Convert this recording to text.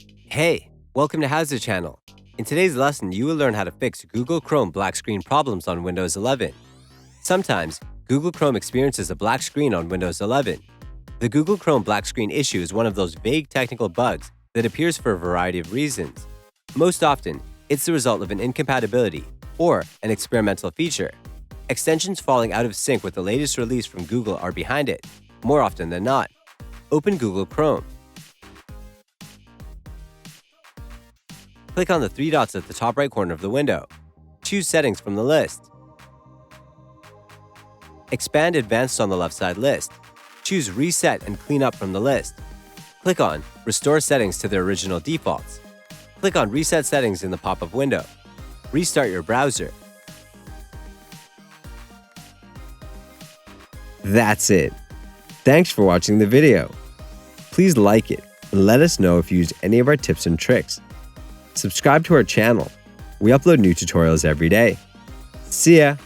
Hey, welcome to HOWZA channel. In today's lesson, you will learn how to fix Google Chrome black screen problems on Windows 11. Sometimes, Google Chrome experiences a black screen on Windows 11. The Google Chrome black screen issue is one of those vague technical bugs that appears for a variety of reasons. Most often, it's the result of an incompatibility or an experimental feature. Extensions falling out of sync with the latest release from Google are behind it, more often than not. Open Google Chrome. Click on the three dots at the top right corner of the window. Choose Settings from the list. Expand Advanced on the left side list. Choose Reset and Clean Up from the list. Click on Restore Settings to their original defaults. Click on Reset Settings in the pop-up window. Restart your browser. That's it. Thanks for watching the video. Please like it and let us know if you used any of our tips and tricks. Subscribe to our channel. We upload new tutorials every day. See ya!